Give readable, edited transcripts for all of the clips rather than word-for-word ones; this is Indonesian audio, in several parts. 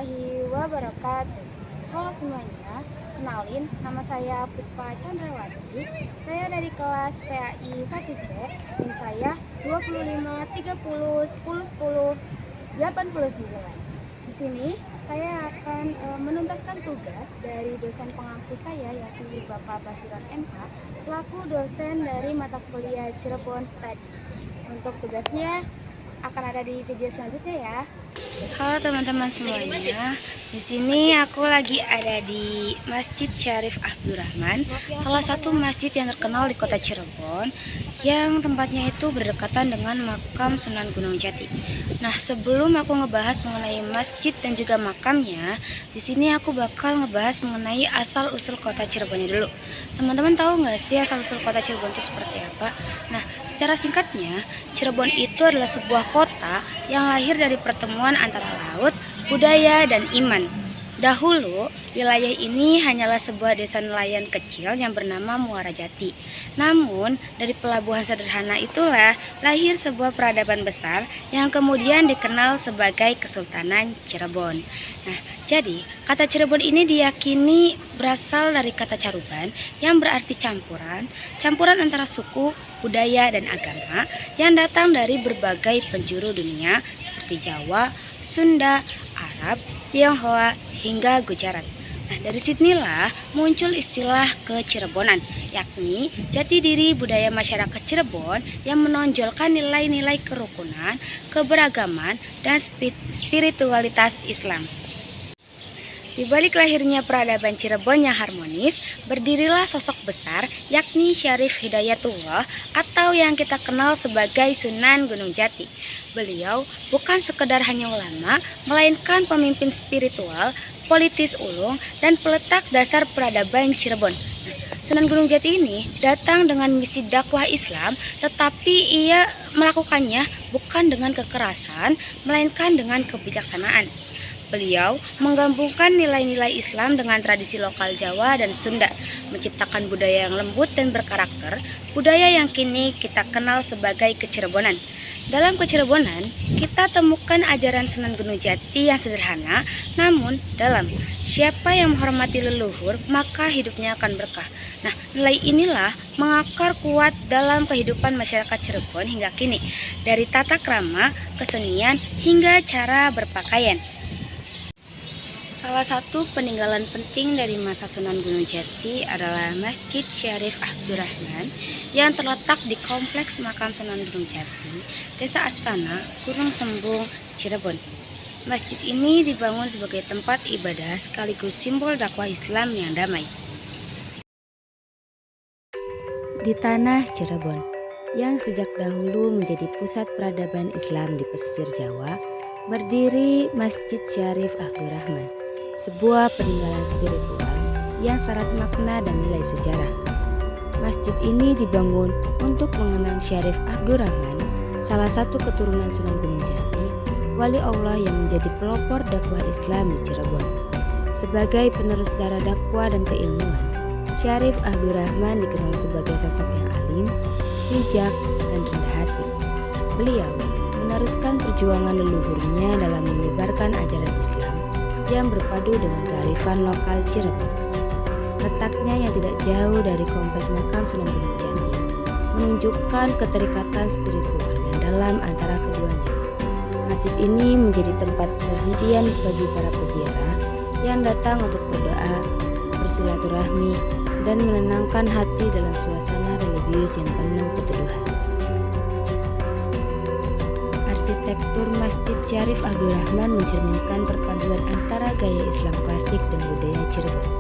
warahmatullahi wabarakatuh. Halo semuanya, kenalin nama saya Puspa Chandrawati. Saya dari kelas PAI 1C, dan saya 25 30 10 10 89. Di sini saya akan menuntaskan tugas dari dosen pengampu saya, yakni Bapak Basiron MH, selaku dosen dari mata kuliah Cirebon Study. Untuk tugasnya akan ada di video selanjutnya ya. Halo teman-teman semuanya. Di sini aku lagi ada di Masjid Syarif Abdurrahman, salah satu masjid yang terkenal di Kota Cirebon, yang tempatnya itu berdekatan dengan makam Sunan Gunung Jati. Nah, sebelum aku ngebahas mengenai masjid dan juga makamnya, di sini aku bakal ngebahas mengenai asal-usul Kota Cirebonnya dulu. Teman-teman tahu nggak sih asal-usul Kota Cirebon itu seperti apa? Nah, secara singkatnya, Cirebon itu adalah sebuah kota yang lahir dari pertemuan antara laut, budaya, dan iman. Dahulu, wilayah ini hanyalah sebuah desa nelayan kecil yang bernama Muara Jati. Namun, dari pelabuhan sederhana itulah lahir sebuah peradaban besar yang kemudian dikenal sebagai Kesultanan Cirebon. Nah, jadi kata Cirebon ini diyakini berasal dari kata caruban yang berarti campuran antara suku, budaya, dan agama yang datang dari berbagai penjuru dunia seperti Jawa, Sunda, Arab, Tionghoa, hingga Gujarat. Nah, dari sinilah muncul istilah kecirebonan, yakni jati diri budaya masyarakat Cirebon yang menonjolkan nilai-nilai kerukunan, keberagaman, dan spiritualitas Islam. Di balik lahirnya peradaban Cirebon yang harmonis, berdirilah sosok besar yakni Syarif Hidayatullah atau yang kita kenal sebagai Sunan Gunung Jati. Beliau bukan sekedar hanya ulama, melainkan pemimpin spiritual, politis ulung, dan peletak dasar peradaban Cirebon. Sunan Gunung Jati ini datang dengan misi dakwah Islam, tetapi ia melakukannya bukan dengan kekerasan, melainkan dengan kebijaksanaan. Beliau menggabungkan nilai-nilai Islam dengan tradisi lokal Jawa dan Sunda, menciptakan budaya yang lembut dan berkarakter, budaya yang kini kita kenal sebagai kecirebonan. Dalam kecirebonan, kita temukan ajaran Sunan Gunung Jati yang sederhana, namun dalam. Siapa yang menghormati leluhur, maka hidupnya akan berkah. Nah, nilai inilah mengakar kuat dalam kehidupan masyarakat Cirebon hingga kini, dari tata krama, kesenian, hingga cara berpakaian. Salah satu peninggalan penting dari masa Sunan Gunung Jati adalah Masjid Syarif Abdurrahman yang terletak di Kompleks Makam Sunan Gunung Jati, Desa Astana, Gunung Sembung, Cirebon. Masjid ini dibangun sebagai tempat ibadah sekaligus simbol dakwah Islam yang damai. Di tanah Cirebon, yang sejak dahulu menjadi pusat peradaban Islam di pesisir Jawa, berdiri Masjid Syarif Abdurrahman, sebuah peninggalan spiritual yang syarat makna dan nilai sejarah. Masjid ini dibangun untuk mengenang Syarif Abdurrahman, salah satu keturunan Sunan Gunung Jati, wali Allah yang menjadi pelopor dakwah Islam di Cirebon. Sebagai penerus darah dakwah dan keilmuan, Syarif Abdurrahman dikenal sebagai sosok yang alim, bijak, dan rendah hati. Beliau meneruskan perjuangan leluhurnya dalam menyebarkan ajaran Islam yang berpadu dengan kearifan lokal Cirebon. Letaknya yang tidak jauh dari komplek makam Sunan Gunung Jati menunjukkan keterikatan spiritual yang dalam antara keduanya. Masjid ini menjadi tempat perhentian bagi para peziarah yang datang untuk berdoa, bersilaturahmi, dan menenangkan hati dalam suasana religius yang penuh keteduhan. Arsitektur Masjid Syarif Abdurrahman mencerminkan perpaduan antara gaya Islam klasik dan budaya Cirebon.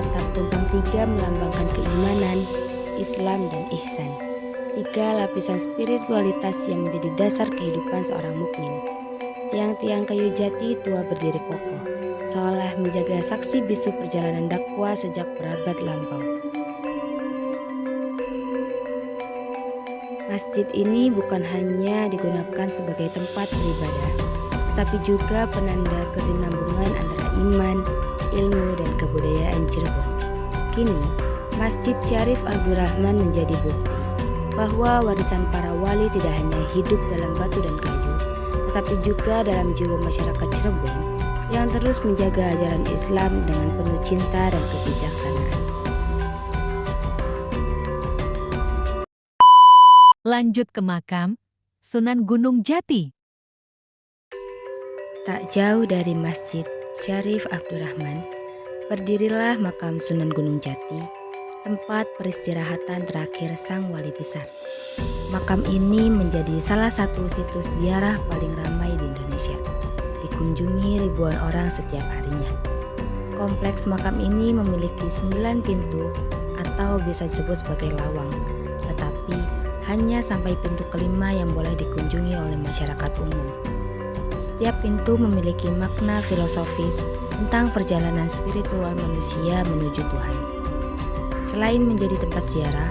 Atap tumpang tiga melambangkan keimanan, Islam, dan ihsan. Tiga lapisan spiritualitas yang menjadi dasar kehidupan seorang mukmin. Tiang-tiang kayu jati tua berdiri kokoh, seolah menjaga saksi bisu perjalanan dakwah sejak berabad lampau. Masjid ini bukan hanya digunakan sebagai tempat beribadah, tetapi juga penanda kesinambungan antara iman, ilmu, dan kebudayaan Cirebon. Kini, Masjid Syarif Abdurrahman menjadi bukti bahwa warisan para wali tidak hanya hidup dalam batu dan kayu, tetapi juga dalam jiwa masyarakat Cirebon yang terus menjaga ajaran Islam dengan penuh cinta dan kebijaksanaan. Lanjut ke makam Sunan Gunung Jati. Tak jauh dari Masjid Syarif Abdurrahman, berdirilah makam Sunan Gunung Jati, tempat peristirahatan terakhir sang wali besar. Makam ini menjadi salah satu situs ziarah paling ramai di Indonesia, dikunjungi ribuan orang setiap harinya. Kompleks makam ini memiliki 9 pintu atau bisa disebut sebagai lawang, tetapi hanya sampai pintu kelima yang boleh dikunjungi oleh masyarakat umum. Setiap pintu memiliki makna filosofis tentang perjalanan spiritual manusia menuju Tuhan. Selain menjadi tempat ziarah,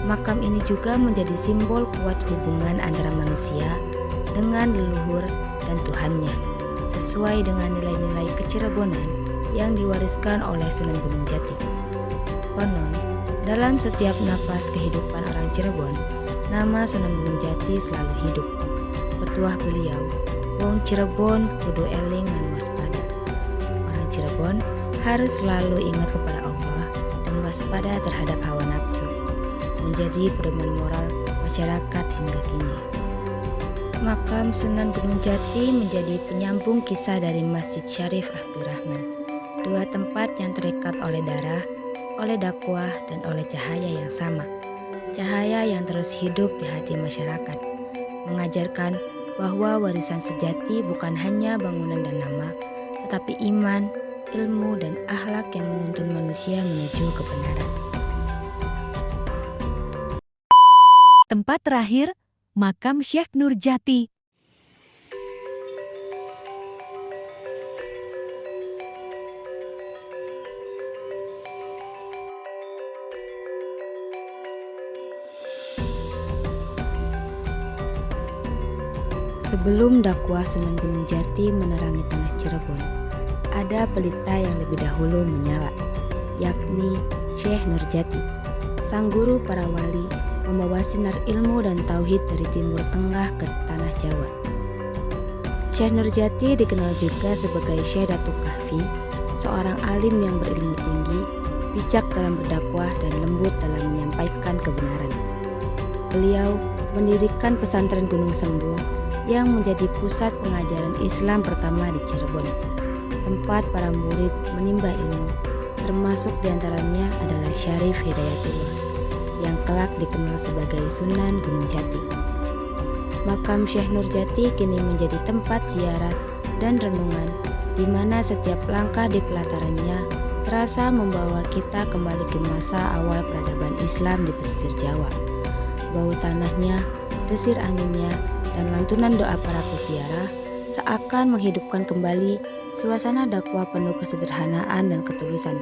makam ini juga menjadi simbol kuat hubungan antara manusia dengan leluhur dan Tuhannya, sesuai dengan nilai-nilai kecirebonan yang diwariskan oleh Sunan Gunung Jati. Konon, dalam setiap napas kehidupan orang Cirebon, nama Sunan Gunung Jati selalu hidup. Petuah beliau, wong Cirebon kudu eling lan waspada. Orang Cirebon harus selalu ingat kepada Allah dan waspada terhadap hawa nafsu, menjadi pedoman moral masyarakat hingga kini. Makam Sunan Gunung Jati menjadi penyambung kisah dari Masjid Syarif Abdurrahman, dua tempat yang terikat oleh darah, oleh dakwah, dan oleh cahaya yang sama. Cahaya yang terus hidup di hati masyarakat, mengajarkan bahwa warisan sejati bukan hanya bangunan dan nama, tetapi iman, ilmu, dan akhlak yang menuntun manusia menuju kebenaran. Tempat terakhir, makam Syekh Nurjati. Sebelum dakwah Sunan Gunung Jati menerangi tanah Cirebon, ada pelita yang lebih dahulu menyala, yakni Syekh Nurjati, sang guru para wali, membawa sinar ilmu dan tauhid dari Timur Tengah ke tanah Jawa. Syekh Nurjati dikenal juga sebagai Syekh Datuk Kahfi, seorang alim yang berilmu tinggi, bijak dalam berdakwah dan lembut dalam menyampaikan kebenaran. Beliau mendirikan pesantren Gunung Sembung yang menjadi pusat pengajaran Islam pertama di Cirebon, tempat para murid menimba ilmu, termasuk diantaranya adalah Syarif Hidayatullah, yang kelak dikenal sebagai Sunan Gunung Jati. Makam Syekh Nurjati kini menjadi tempat ziarah dan renungan, di mana setiap langkah di pelatarannya terasa membawa kita kembali ke masa awal peradaban Islam di pesisir Jawa. Bau tanahnya, desir anginnya, dan lantunan doa para peziarah seakan menghidupkan kembali suasana dakwah penuh kesederhanaan dan ketulusan.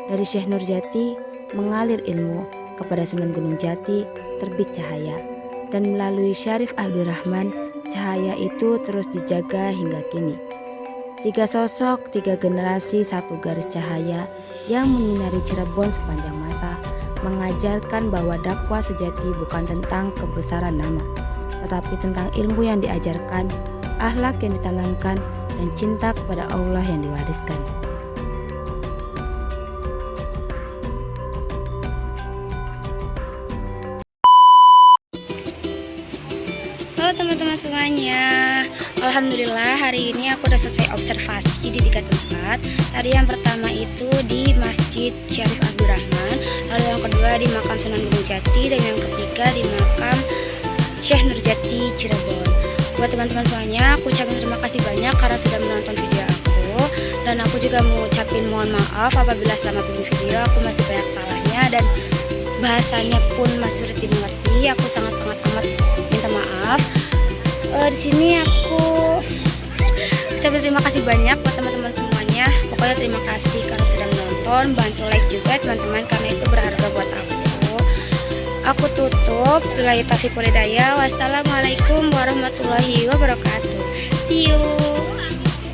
Dari Syekh Nurjati mengalir ilmu, kepada Sunan Gunung Jati terbit cahaya, dan melalui Syarif Abdurrahman cahaya itu terus dijaga hingga kini. 3 sosok, 3 generasi, 1 garis cahaya yang menyinari Cirebon sepanjang masa, mengajarkan bahwa dakwah sejati bukan tentang kebesaran nama, tetapi tentang ilmu yang diajarkan, akhlak yang ditanamkan, dan cinta kepada Allah yang diwariskan. Halo teman-teman semuanya, alhamdulillah hari ini aku udah selesai observasi di 3 tempat. Tadi yang pertama itu di Masjid Syarif Abdurrahman, lalu yang kedua di makam Sunan Gunung Jati, dan yang ketiga di makam Syekh Nurjati Cirebon. Buat teman-teman semuanya, aku ucapin terima kasih banyak karena sudah menonton video aku, dan aku juga mau ucapin mohon maaf apabila selama bikin video aku masih banyak salahnya dan bahasanya pun masih sulit dimengerti. Aku sangat-sangat amat minta maaf. Di sini aku ucapin terima kasih banyak buat teman-teman semuanya. Pokoknya terima kasih karena sudah menonton. Bantu like juga teman-teman karena itu berharga buat aku. Aku tutup. Billahi taufiq wal hidayah. Wassalamualaikum warahmatullahi wabarakatuh. See you.